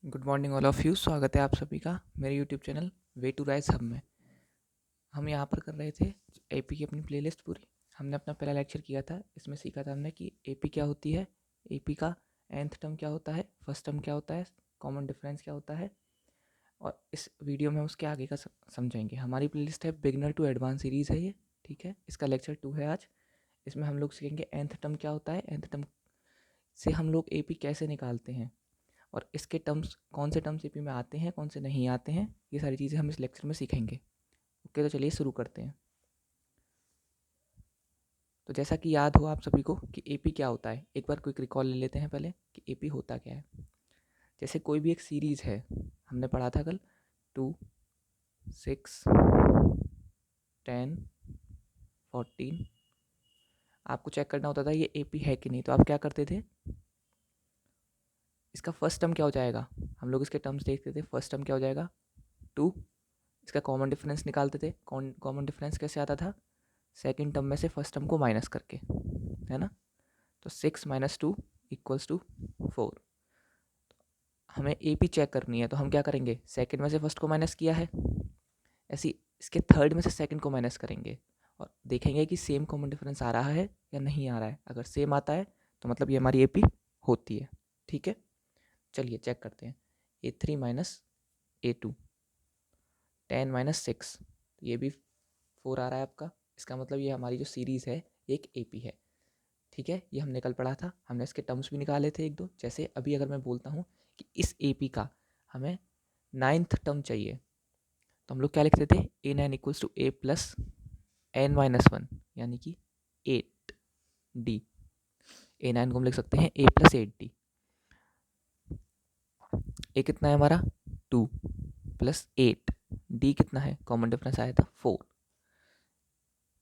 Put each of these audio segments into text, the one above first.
Good morning all of you. स्वागत है आप सभी का मेरे YouTube channel way to rise hub में। हम यहाँ पर कर रहे थे एपी की अपनी प्लेलिस्ट पूरी। हमने अपना पहला लेक्चर किया था, इसमें सीखा था हमने कि एपी क्या होती है, एपी का nth टर्म क्या होता है, फर्स्ट टर्म क्या होता है, कॉमन डिफरेंस क्या होता है, और इस वीडियो में उसके आगे का समझेंगे। हमारी प्लेलिस्ट है बिगनर टू एडवांस सीरीज़ है ये, ठीक है। इसका लेक्चर 2 है आज। इसमें हम लोग सीखेंगे nth टर्म क्या होता है, nth टर्म से हम लोग एपी कैसे निकालते हैं, और इसके टर्म्स कौन से टर्म्स एपी में आते हैं, कौन से नहीं आते हैं, ये सारी चीज़ें हम इस लेक्चर में सीखेंगे। ओके, तो चलिए शुरू करते हैं। तो जैसा कि याद हो आप सभी को कि एपी क्या होता है, एक बार क्विक रिकॉल ले लेते हैं पहले कि एपी होता क्या है। जैसे कोई भी एक सीरीज़ है, हमने पढ़ा था कल 2, 6, 10, 14। आपको चेक करना होता था ये एपी है कि नहीं, तो आप क्या करते थे, इसका फर्स्ट टर्म क्या हो जाएगा, हम लोग इसके टर्म्स देखते थे। फर्स्ट टर्म क्या हो जाएगा 2, इसका कॉमन डिफरेंस निकालते थे। कॉमन डिफरेंस कैसे आता था, सेकेंड टर्म में से फर्स्ट टर्म को माइनस करके, है ना। तो 6 - 2 = 4। हमें ए पी चेक करनी है, तो हम क्या करेंगे, सेकंड में से फर्स्ट को माइनस किया है, ऐसी इसके थर्ड में से सेकंड को माइनस करेंगे और देखेंगे कि सेम कॉमन डिफरेंस आ रहा है या नहीं आ रहा है। अगर सेम आता है तो मतलब ये हमारी ए पी होती है, ठीक है। चलिए चेक करते हैं। A3 - A2, 10 - 6, ये भी 4 आ रहा है आपका। इसका मतलब ये हमारी जो सीरीज़ है एक ए पी है, ठीक है। ये हमने कल पढ़ा था, हमने इसके टर्म्स भी निकाले थे एक दो। जैसे अभी अगर मैं बोलता हूँ कि इस ए पी का हमें 9th टर्म चाहिए, तो हम लोग क्या लिखते थे, A9 = A + n-1, यानी कि 8D। A9 को हम लिख सकते हैं A + 8D। ए कितना है हमारा 2 + 8, डी कितना है, कॉमन डिफरेंस आया था 4,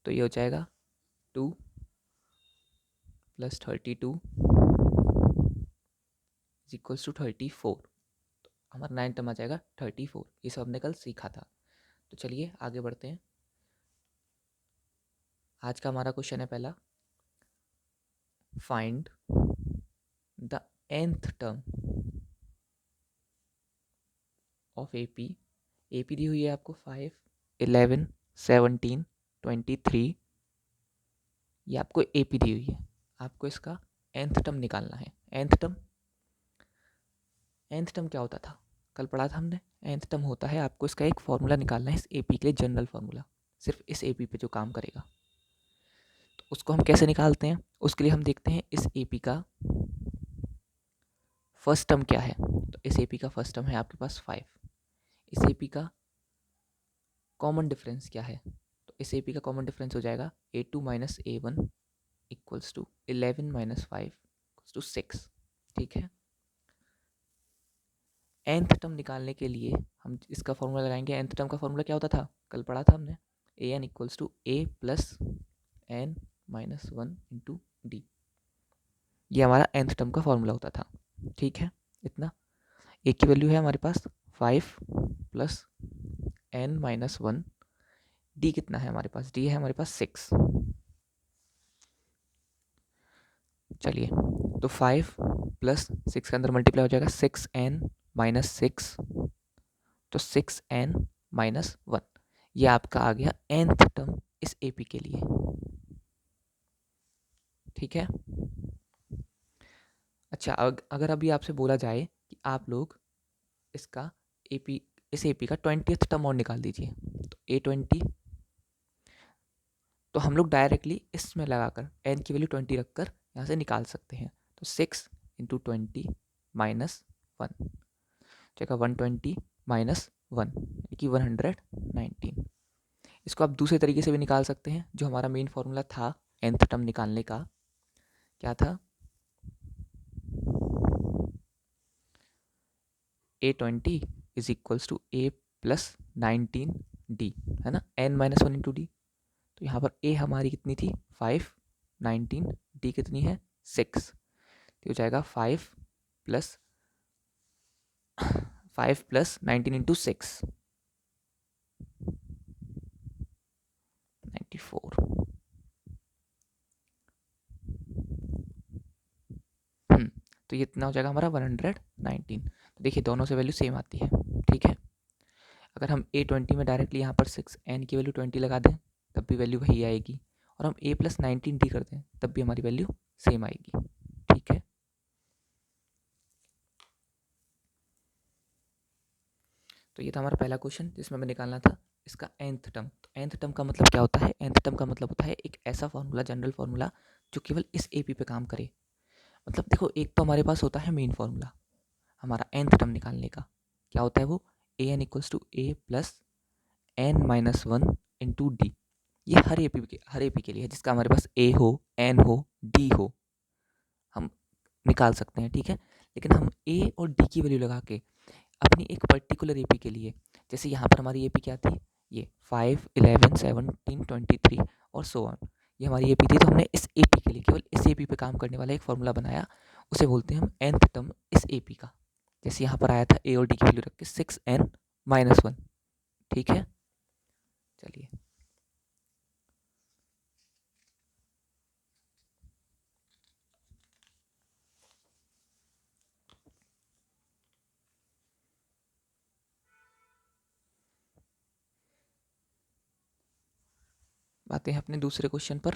तो ये हो जाएगा 2 + 32 = 34। तो हमारा 9 टर्म आ जाएगा 34। ये सब हमने कल सीखा था। तो चलिए आगे बढ़ते हैं। आज का हमारा क्वेश्चन है पहला, find the nth term of AP. AP दी हुई है आपको 5, 11, 17, 23। ये आपको एपी दी हुई है, आपको इसका nth टर्म निकालना है। nth टर्म क्या होता था, कल पढ़ा था हमने। nth टर्म होता है, आपको इसका एक फॉर्मूला निकालना है इस एपी के लिए, जनरल फॉर्मूला, सिर्फ इस एपी पे जो काम करेगा। तो उसको हम कैसे निकालते हैं, उसके लिए हम देखते हैं इस एपी का फर्स्ट टर्म क्या है। तो इस एपी का फर्स्ट टर्म है आपके पास 5। इस एपी का कॉमन डिफरेंस क्या है, तो इस एपी का कॉमन डिफरेंस हो जाएगा A2 - A1 = 11 - 5 = 6, ठीक है। nth टर्म निकालने के लिए हम इसका फॉर्मूला लगाएंगे। nth टर्म का फॉर्मूला क्या होता था, कल पढ़ा था हमने, an = A + n-1 × d। ये हमारा nth टर्म का फॉर्मूला होता था, ठीक है। इतना ए की वैल्यू है हमारे पास 5 + n-1, डी कितना है हमारे पास, डी है हमारे पास 6। चलिए, तो 5 + 6 के अंदर मल्टीप्लाई हो जाएगा 6n - 6, तो 6n - 1। ये आपका आ गया nth टर्म इस एपी के लिए, ठीक है। अच्छा, अगर अभी आपसे बोला जाए कि आप लोग इसका एपी, इस एपी का 20th टर्म और निकाल दीजिए, तो A20, तो हम लोग डायरेक्टली इसमें लगाकर n की वैल्यू 20 रखकर यहाँ से निकाल सकते हैं। तो 6 × 20 - 1 जगह 120 - 1 यानी कि 119। इसको आप दूसरे तरीके से भी निकाल सकते हैं, जो हमारा मेन फॉर्मूला था nth टर्म निकालने का, क्या था, A20 = A + 19D, है ना, n - 1 × d। तो यहाँ पर A हमारी कितनी थी 5, 19, D कितनी है 6, तो हो जाएगा 5 + 19 × 6, 94। तो ये इतना हो जाएगा हमारा 119। 19। तो देखिए दोनों से वैल्यू सेम आती है, ठीक है। अगर हम A20 में डायरेक्टली यहाँ पर 6n की वैल्यू 20 लगा दें तब भी वैल्यू वही आएगी, और हम A+19D कर दें तब भी हमारी वैल्यू सेम आएगी, ठीक है। तो ये था हमारा पहला क्वेश्चन जिसमें हमें निकालना था इसका nth टर्म। तो nth टर्म का मतलब क्या होता है? nth टर्म का मतलब होता है एक ऐसा फार्मूला, जनरल फार्मूला जो केवल इस AP पे काम करे। मतलब देखो, एक तो हमारे पास होता है मेन फार्मूला हमारा nth टर्म निकालने का, क्या होता है वो? an equals to a plus n minus 1 into D. ये हर AP के लिए है जिसका हमारे पास a हो, n हो, d हो, हम निकाल सकते हैं, ठीक है। लेकिन हम a और d की वैल्यू लगा के अपनी एक पर्टिकुलर AP के लिए, जैसे यहाँ पर हमारी AP क्या थी? ये 5, 11, 17, 23 और सो ऑन, ये हमारी AP थी। तो हमने इस AP के लिए, केवल इस AP पे काम करने वाला एक फॉर्मूला बनाया, उसे बोलते हैं हम nth टर्म इस AP का। जैसे यहाँ पर आया था a और d की वैल्यू रख के 6n माइनस 1, ठीक है। चलिए आते हैं अपने दूसरे क्वेश्चन पर।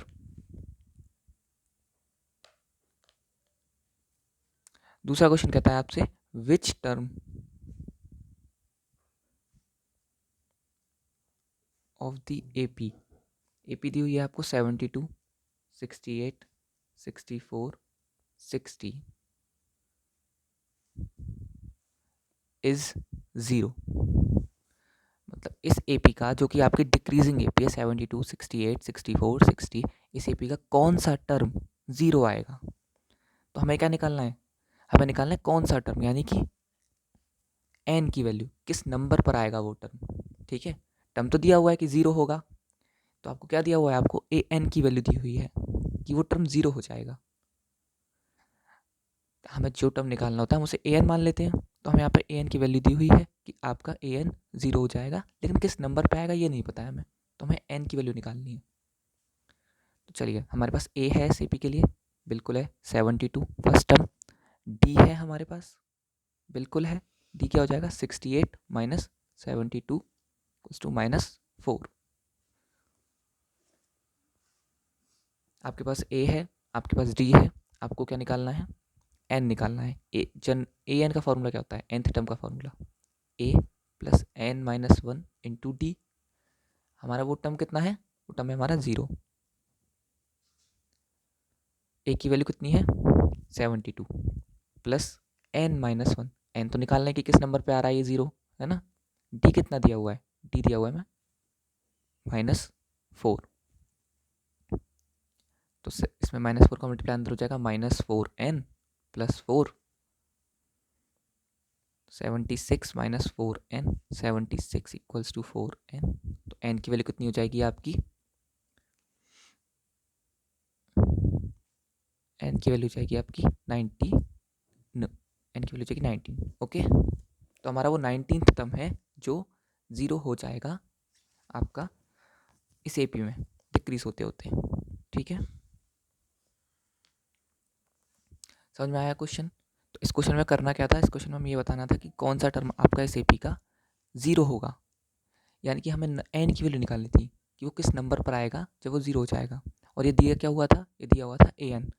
दूसरा क्वेश्चन कहता है आपसे which term of the AP, AP दी हुई है आपको 72, 68, 64, 60 इज 0। मतलब इस AP का, जो कि आपकी डिक्रीजिंग AP है 72, 68, 64, 60, इस AP का कौन सा टर्म 0 आएगा? तो हमें क्या निकालना है? हमें निकालना है कौन सा टर्म, यानी कि n की वैल्यू, किस नंबर पर आएगा वो टर्म, ठीक है। टर्म तो दिया हुआ है कि 0 होगा, तो आपको क्या दिया हुआ है? आपको an की वैल्यू दी हुई है कि वो टर्म 0 हो जाएगा। हमें जो टर्म निकालना होता है हम उसे an मान लेते हैं। तो हमें यहाँ पर an की वैल्यू दी हुई है कि आपका an 0 हो जाएगा, लेकिन किस नंबर पे आएगा ये नहीं पता है हमें, तो हमें n की वैल्यू निकालनी है। तो चलिए, हमारे पास a है CP के लिए, बिल्कुल है 72 फर्स्ट टर्म। d है हमारे पास, बिल्कुल है, d क्या हो जाएगा? 68 माइनस 72 टू माइनस 4। आपके पास a है, आपके पास d है, आपको क्या निकालना है? n निकालना है। an का फॉर्मूला क्या होता है? nth टर्म का formula a plus n minus 1 into D. हमारा वो टर्म कितना है? वो टर्म है हमारा 0। a की वैल्यू कितनी है? 72 प्लस n माइनस 1, n तो निकालना है कि किस नंबर पे आ रहा है ये 0, है ना। d कितना दिया हुआ है? d दिया हुआ है मैं -4। तो इसमें -4 का मल्टीप्लाई अंदर हो जाएगा -4n plus 4, 76 minus 4n, 76 equals to 4n। तो n की वैल्यू कितनी हो जाएगी आपकी? n की वैल्यू जाएगी आपकी 90, n की वैल्यू जाएगी 19, ओके। तो हमारा वो 19th टर्म है जो 0 हो जाएगा आपका इस AP में डिक्रीज होते होते, ठीक है। समझ में आया क्वेश्चन? तो इस क्वेश्चन में करना क्या था? इस क्वेश्चन में हमें ये बताना था कि कौन सा टर्म आपका इस AP का 0 होगा, यानी कि हमें n की वैल्यू निकालनी थी कि वो किस नंबर पर आएगा जब वो 0 हो जाएगा। और ये दिया क्या हुआ था? ये दिया हुआ था an,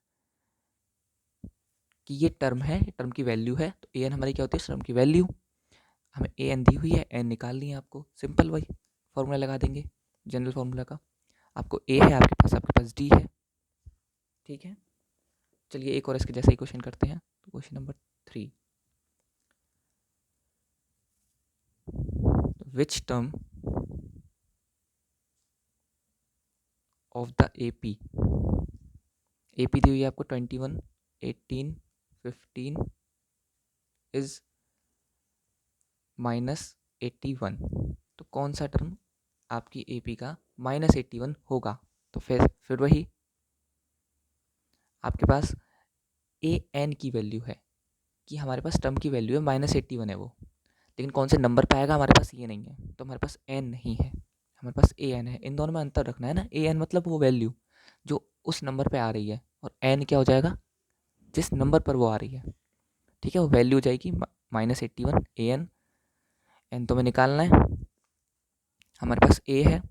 कि ये टर्म है, टर्म की वैल्यू है। तो an हमारी क्या होती है? टर्म की वैल्यू। हमें an दी हुई है, n निकालनी है आपको, सिंपल वही फॉर्मूला लगा देंगे जनरल फार्मूला का। आपको a है आपके पास d है, ठीक है। चलिए एक और इसके जैसा ही क्वेश्चन करते हैं। तो question number 3, which term of the AP, AP दी हुई है आपको 21, 18, 15 इज -81। तो कौन सा टर्म आपकी AP का -81 होगा? तो फिर वही आपके पास an की वैल्यू है कि हमारे पास टर्म की वैल्यू है -81 है वो, लेकिन कौन से नंबर पे आएगा हमारे पास ये नहीं है। तो हमारे पास n नहीं है, हमारे पास an है। इन दोनों में अंतर रखना है ना। an मतलब वो वैल्यू जो उस नंबर पे आ रही है, और n क्या हो जाएगा? जिस नंबर पर वो आ रही है। ठीक है, वो वैल्यू हो जाएगी -81 an। एन तो हमें निकालना है, हमारे पास a है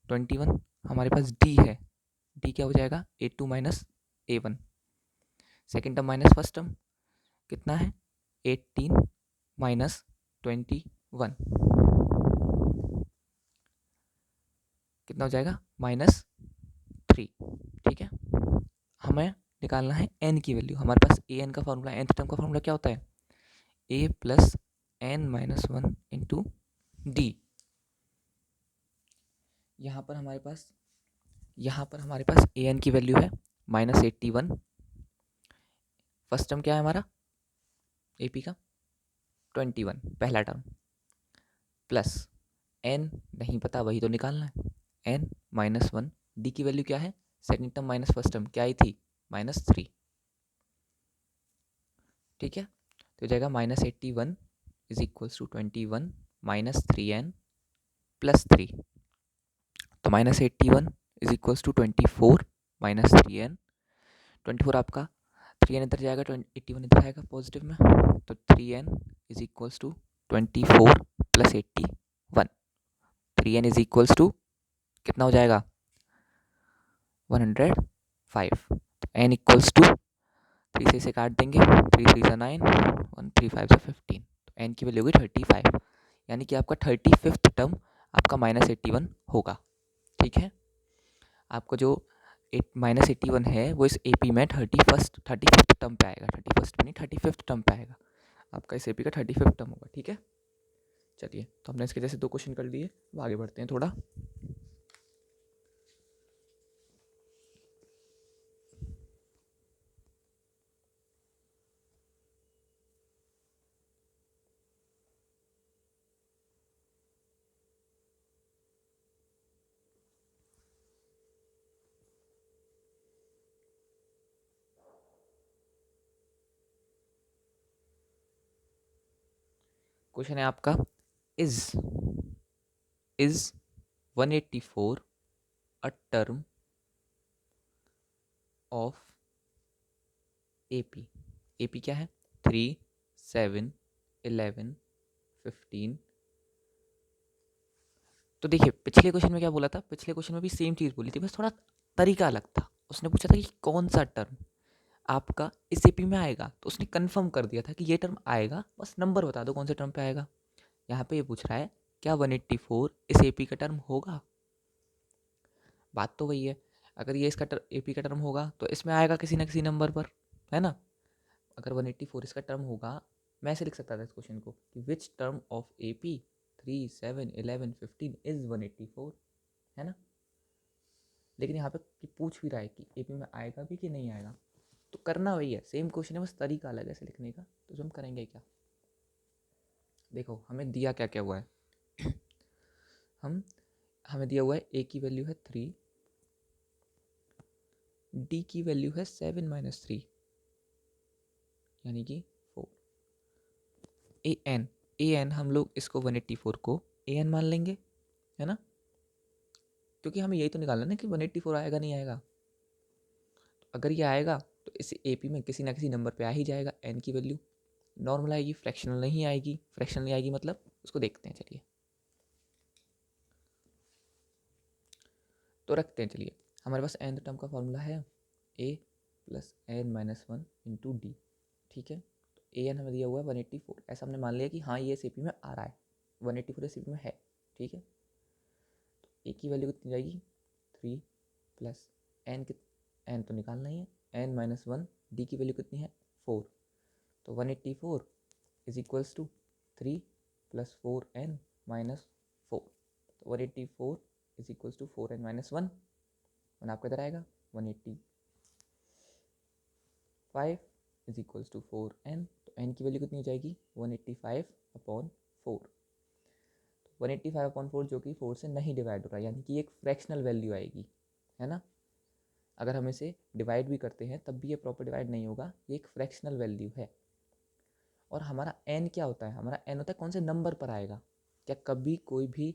21, हमारे पास d है, d क्या हो जाएगा A2 minus A1। Second term minus first term कितना है 18 माइनस 21, कितना हो जाएगा -3। ठीक है, हमें निकालना है n की वैल्यू। हमारे पास an का फॉर्मूला, nth टर्म का फॉर्मूला क्या होता है a plus n minus 1 into D. यहाँ पर हमारे पास an की वैल्यू है -81। फर्स्ट टर्म क्या है हमारा AP का 21 पहला टर्म, प्लस n नहीं पता, वही तो निकालना है, n -1। d की वैल्यू क्या है second term minus first term क्या आई थी -3। ठीक है, तो जाएगा -81 is equals to 21 -3n plus 3। तो -81 इज इक्वल्स टू 24 -3n। 24 आपका 3n इधर जाएगा, 81 इधर आएगा पॉजिटिव में, तो 3n is equals to 24 plus 81। 3n is equals to कितना हो जाएगा 105। तो n इक्वल्स टू 3 से इसे काट देंगे, 3 3 से 9, 1 3 5 से 15, तो n की वैल्यू होगी 35। यानी कि आपका 35th टर्म आपका -81 होगा। ठीक है, आपको जो -81 है वो इस AP में 35th टर्म पे आएगा, 31st में नहीं 35th टर्म पे आएगा, आपका इस AP का 35th टर्म होगा। ठीक है, चलिए, तो हमने इसके जैसे 2 क्वेश्चन कर लिए, अब आगे बढ़ते हैं थोड़ा। क्वेश्चन है आपका, is 184 a term of AP। AP क्या है 3 7 11 15। तो देखिए पिछले क्वेश्चन में क्या बोला था, पिछले क्वेश्चन में भी सेम चीज़ बोली थी, बस थोड़ा तरीका अलग था। उसने पूछा था कि कौन सा टर्म आपका इस AP में आएगा, तो उसने कंफर्म कर दिया था कि ये टर्म आएगा, बस नंबर बता दो कौन से टर्म पे आएगा। यहाँ पे ये पूछ रहा है क्या 184 इस AP का टर्म होगा। बात तो वही है, अगर ये इसका AP का टर्म होगा तो इसमें आएगा किसी ना किसी नंबर पर, है ना। अगर 184 इसका टर्म होगा, मैं ऐसे लिख सकता था इस क्वेश्चन को कि which term of AP 3 7 11 15 is 184, है ना। लेकिन यहाँ पे पूछ भी रहा है कि AP में आएगा भी कि नहीं आएगा, तो करना वही है, सेम क्वेश्चन है, बस तरीका अलग है ऐसे लिखने का। तो हम करेंगे क्या, देखो हमें दिया क्या क्या हुआ है हमें दिया हुआ है A की वैल्यू है 3, D की वैल्यू है 7 - 3 यानी कि 4। an हम लोग इसको 184 को an मान लेंगे, है ना, क्योंकि हमें यही तो निकालना ना कि 184 आएगा नहीं आएगा। तो अगर ये आएगा तो इस AP में किसी ना किसी नंबर पे आ ही जाएगा। n की वैल्यू नॉर्मल आएगी, फ्रैक्शनल नहीं आएगी। फ्रैक्शनल नहीं आएगी मतलब उसको देखते हैं, चलिए तो रखते हैं। चलिए, हमारे पास nth टर्म का फॉर्मूला है a plus n - 1 into D. ठीक है, तो an हमें दिया हुआ है 184, ऐसा हमने मान लिया कि हाँ ये AP में आ रहा है, 184 इस AP में है। ठीक है, तो a की वैल्यू कितनी जाएगी 3 प्लस n n तो निकालना ही है, n - 1, d की वैल्यू कितनी है 4। तो 184 is equals to 3 plus 4n minus 4। तो 184 इज इक्वल्स टू 4n - 1, और आपका इधर आएगा 185 इज इक्वल्स टू 4n। तो n की वैल्यू कितनी हो जाएगी 185/4। 185/4 जो कि 4 से नहीं डिवाइड हो रहा है, यानी कि एक फ्रैक्शनल वैल्यू आएगी, है ना। अगर हम इसे डिवाइड भी करते हैं तब भी ये प्रॉपर डिवाइड नहीं होगा, ये एक फ्रैक्शनल वैल्यू है। और हमारा n क्या होता है, हमारा n होता है कौन से नंबर पर आएगा। क्या कभी कोई भी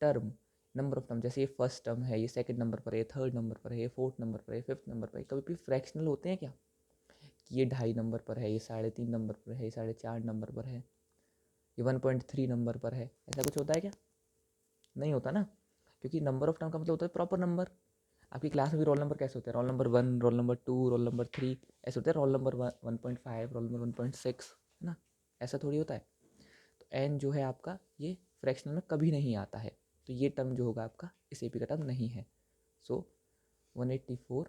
टर्म, नंबर ऑफ टर्म, जैसे ये फर्स्ट टर्म है, ये सेकंड नंबर पर है, ये थर्ड नंबर पर है, ये फोर्थ नंबर पर है, फिफ्थ नंबर पर है, कभी भी फ्रैक्शनल होते हैं क्या, कि ये 2.5 नंबर पर है, ये 3.5 नंबर पर है, ये 4.5 नंबर पर है, ये 1.3 नंबर पर है, ऐसा कुछ होता है क्या? नहीं होता ना, क्योंकि नंबर ऑफ टर्म का मतलब होता है प्रॉपर नंबर। आपकी क्लास में भी रोल नंबर कैसे होते हैं? Roll number 1, roll number 2, roll number 3, ऐसे होते हैं। रोल नंबर 1.5, रोल नंबर 1.6, है ना? ऐसा थोड़ी होता है। तो एन जो है आपका ये फ्रैक्शनल में कभी नहीं आता है, तो ये टर्म जो होगा आपका इस एपी का टर्म नहीं है। So 184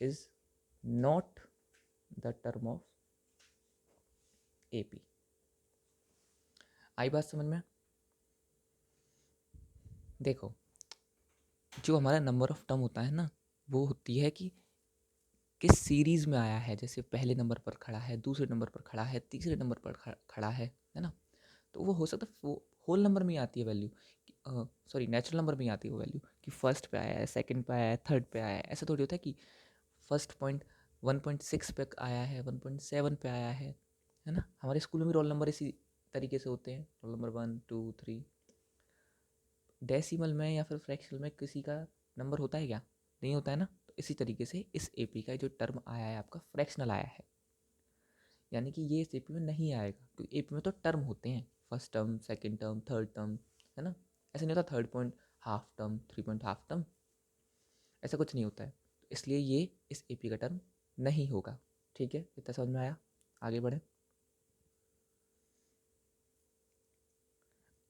is not the term of AP. आई बात समझ में? देखो, जो हमारा नंबर ऑफ टर्म होता है ना, वो होती है कि किस सीरीज़ में आया है। जैसे पहले नंबर पर खड़ा है, दूसरे नंबर पर खड़ा है, तीसरे नंबर पर खड़ा है ना? तो वो हो सकता है वो होल नंबर में ही आती है वैल्यू, सॉरी नेचुरल नंबर में ही आती है वो वैल्यू, कि फर्स्ट पे आया है, सेकंड पे आया है, थर्ड पे आया है। ऐसा थोड़ी होता है कि फर्स्ट पॉइंट 1.6 पे आया है, 1.7 पे आया है ना? हमारे स्कूल में भी रोल नंबर इसी तरीके से होते हैं, रोल नंबर 1, 2, 3। डेसिमल में या फिर फ्रैक्शनल में किसी का नंबर होता है क्या? नहीं होता है ना? तो इसी तरीके से इस एपी का जो टर्म आया है आपका फ्रैक्शनल आया है, यानी कि ये इस एपी में नहीं आएगा, क्योंकि एपी में तो टर्म होते हैं, first term, second term, third term, है ना? ऐसे नहीं होता 3 point half term, 3 point half term, ऐसा कुछ नहीं होता है। तो इसलिए ये इस एपी का टर्म नहीं होगा। ठीक है, इतना समझ में आया? आगे बढ़े।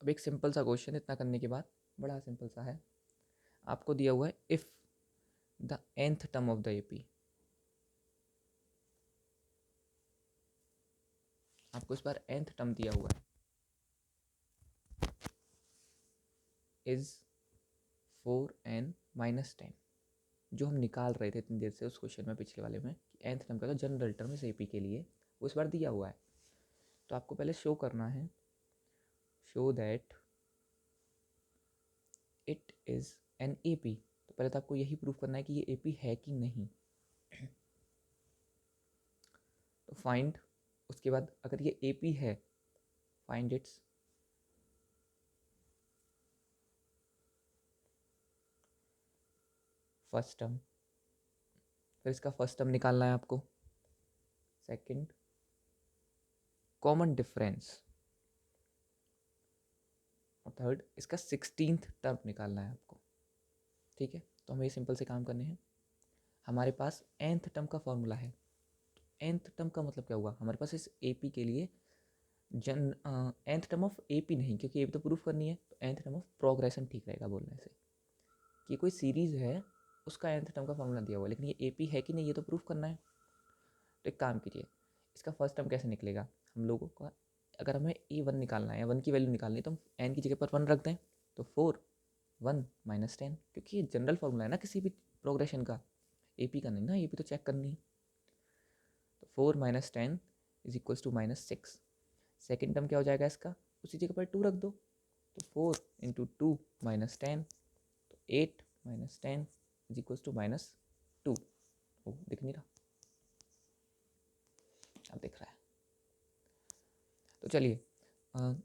अब एक सिंपल सा क्वेश्चन, इतना करने के बाद बड़ा सिंपल सा है। आपको दिया हुआ है if the nth term of the AP, आपको इस बार nth टर्म दिया हुआ है, इज 4n-10, जो हम निकाल रहे थे इतनी देर से उस क्वेश्चन में, पिछले वाले में, कि nth टर्म का जो जनरल टर्म इस एपी के लिए वो इस बार दिया हुआ है। तो आपको पहले शो करना है, show that it is an AP. तो पहले तो आपको यही प्रूव करना है कि ये एपी है कि नहीं। तो फाइंड, उसके बाद अगर ये एपी है, फाइंड इट्स फर्स्ट टर्म, फिर इसका फर्स्ट टर्म निकालना है आपको, सेकंड कॉमन डिफरेंस, और थर्ड इसका 16th टर्म निकालना है आपको। ठीक है, तो हमें ये सिंपल से काम करने हैं। हमारे पास nth टर्म का फॉर्मूला है। nth टर्म का मतलब क्या हुआ? हमारे पास इस एपी के लिए nth टर्म ऑफ एपी नहीं, क्योंकि एपी तो प्रूफ करनी है, तो nth टर्म ऑफ प्रोग्रेशन ठीक रहेगा बोलने से, कि कोई सीरीज़ है उसका nth टर्म का फॉर्मूला दिया हुआ है, लेकिन ये एपी है कि नहीं ये तो प्रूफ करना है। तो एक काम कीजिए, इसका फर्स्ट टर्म कैसे निकलेगा हम लोगों का? अगर हमें A1 निकालना है, 1 की वैल्यू निकालनी है, तो हम n की जगह पर 1 रख दें, तो 4, 1 -10, क्योंकि ये जनरल फॉर्मूला है ना किसी भी प्रोग्रेशन का, एपी का नहीं ना, एपी तो चेक करनी है। तो 4 - 10 is equals to -6। Second term क्या हो जाएगा इसका? उसी जगह पर 2 रख दो, तो 4 × 2 - 10, तो 8 - 10 इज इक्वल्स टू -2। ओ दिख नहीं रहा, अब दिख रहा है। तो चलिए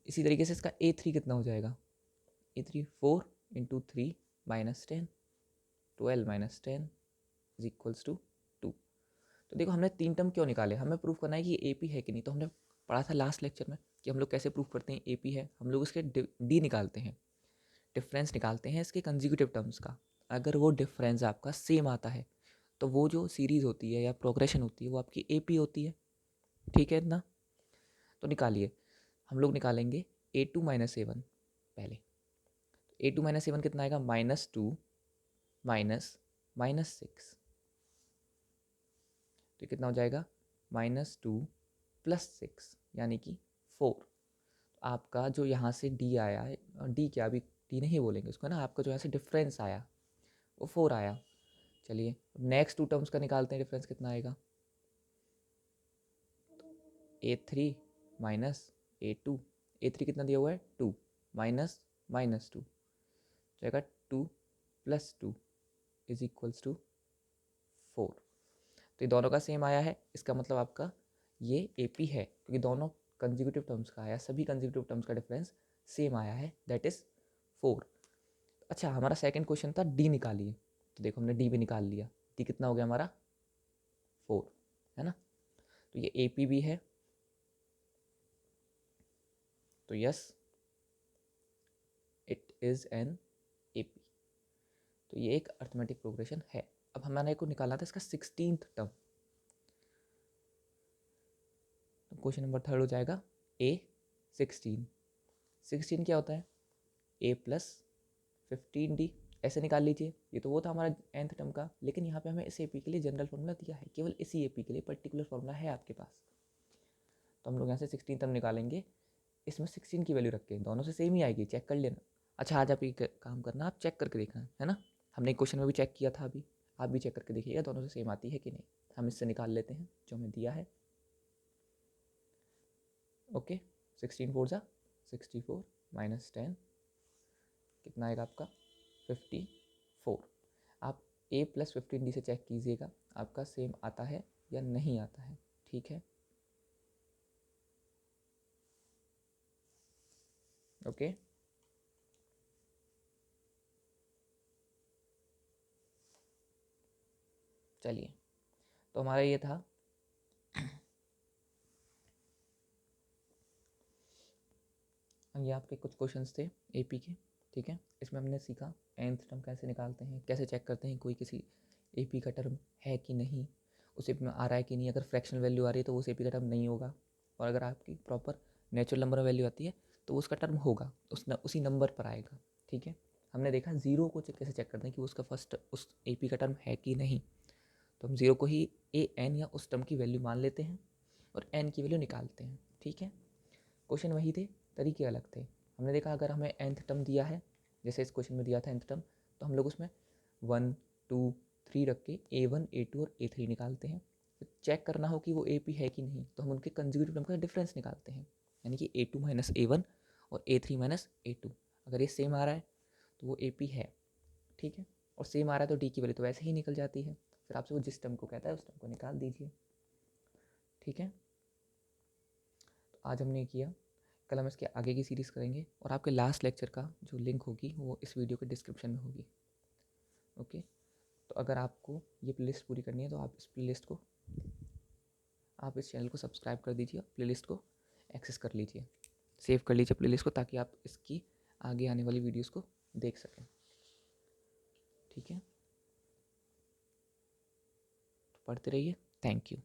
इसी तरीके से इसका A3 कितना हो जाएगा? A3 4 × 3 -10, 12 - 10 is equals to 2। तो देखो हमने 3 टर्म क्यों निकाले? हमें प्रूफ करना है कि ये एपी है कि नहीं। तो हमने पढ़ा था लास्ट लेक्चर में कि हम लोग कैसे प्रूफ करते हैं एपी है। हम लोग इसके डी निकालते हैं, डिफरेंस निकालते हैं इसके कंजिक्यूटिव टर्म्स का। अगर वो डिफरेंस आपका सेम आता है तो वो जो सीरीज़ होती है या प्रोग्रेशन होती है वो आपकी एपी होती है। ठीक है ना? तो निकालिए, हम लोग निकालेंगे A2 - A1 पहले। A2 - A1 कितना आएगा? -2 -6। तो कितना हो जाएगा? -2 + 6 यानी कि 4। आपका जो यहाँ से डी आया है, डी क्या, अभी डी नहीं बोलेंगे उसको ना, आपका जो यहाँ से डिफरेंस आया वो 4 आया। चलिए नेक्स्ट 2 टर्म्स का निकालते हैं, डिफरेंस कितना आएगा? A3 - A2। A3 कितना दिया हुआ है? 2 -2 जाएगा 2 + 2 इज इक्वल्स टू 4। तो ये दोनों का सेम आया है, इसका मतलब आपका ये एपी है, क्योंकि दोनों कंजिक्यूटिव टर्म्स का आया, सभी कंजिक्यूटिव टर्म्स का डिफरेंस सेम आया है, दैट इज़ 4। अच्छा, हमारा सेकंड क्वेश्चन था डी निकालिए। तो देखो हमने डी भी निकाल लिया। डी कितना हो गया हमारा? 4, है ना? तो ये AP भी है, तो yes it is an AP। तो ये एक अर्थमेटिक प्रोग्रेशन है। अब हमारे को निकालना था इसका 16th टर्म। तो क्वेश्चन नंबर 3 हो जाएगा A16। 16 क्या होता है? A प्लस 15D, ऐसे निकाल लीजिए। ये तो वो था हमारा nth टर्म का, लेकिन यहाँ पे हमें इस AP के लिए जनरल फॉर्मूला दिया है, केवल इसी AP के लिए पर्टिकुलर फॉर्मूला है आपके पास। तो हम लोग यहाँ से 16 टर्म निकालेंगे, इसमें 16 की वैल्यू रख के, दोनों से सेम ही आएगी, चेक कर लेना। अच्छा, आज आप ये काम करना, आप चेक करके देखना है ना। हमने क्वेश्चन में भी चेक किया था, अभी आप भी चेक करके देखिएगा दोनों से सेम आती है कि नहीं। हम इससे निकाल लेते हैं जो हमें दिया है। ओके, 16 4 जा 64 माइनस 10 कितना आएगा आपका 54। आप A प्लस 15D से चेक कीजिएगा आपका सेम आता है या नहीं आता है, ठीक है। ओके, चलिए, तो हमारा ये था ये आपके कुछ क्वेश्चंस थे AP के, ठीक है। इसमें हमने सीखा nth टर्म कैसे निकालते हैं, कैसे चेक करते हैं कोई किसी AP का टर्म है कि नहीं, उस AP में आ रहा है कि नहीं। अगर फ्रैक्शनल वैल्यू आ रही है तो वो उस AP का टर्म नहीं होगा, और अगर आपकी प्रॉपर नेचुरल नंबर वैल्यू आती है तो उसका टर्म होगा, उसी नंबर पर आएगा, ठीक है। हमने देखा ज़ीरो को कैसे चेक करते हैं कि उसका फर्स्ट उस AP का टर्म है कि नहीं। तो हम ज़ीरो को ही AN या उस टर्म की वैल्यू मान लेते हैं और N की वैल्यू निकालते हैं, ठीक है। क्वेश्चन वही थे, तरीके अलग थे। हमने देखा अगर हमें nth टर्म दिया है, जैसे इस क्वेश्चन में दिया था nth टर्म, तो हम लोग उसमें 1 2 3 रख के A1 A2 और A3 निकालते हैं। तो चेक करना हो कि वो AP है कि नहीं, तो हम उनके कंज्यूगेटिव टर्म का डिफरेंस निकालते हैं, यानी कि A2 माइनस A1 और A3 माइनस A2। अगर ये सेम आ रहा है तो वो AP है, ठीक है। और सेम आ रहा है तो D की वैल्यू तो वैसे ही निकल जाती है। फिर आपसे वो जिस टर्म को कहता है उस टर्म को निकाल दीजिए, ठीक है। तो आज हमने किया, कल हम इसके आगे की सीरीज़ करेंगे, और आपके लास्ट लेक्चर का जो लिंक होगी वो इस वीडियो के डिस्क्रिप्शन में होगी। ओके, तो अगर आपको ये प्लेलिस्ट पूरी करनी है तो आप इस चैनल को सब्सक्राइब कर दीजिए, प्लेलिस्ट को एक्सेस कर लीजिए, सेव कर लीजिए प्लेलिस्ट को, ताकि आप इसकी आगे आने वाली वीडियोज़ को देख सकें, ठीक है। तो पढ़ते रहिए, थैंक यू।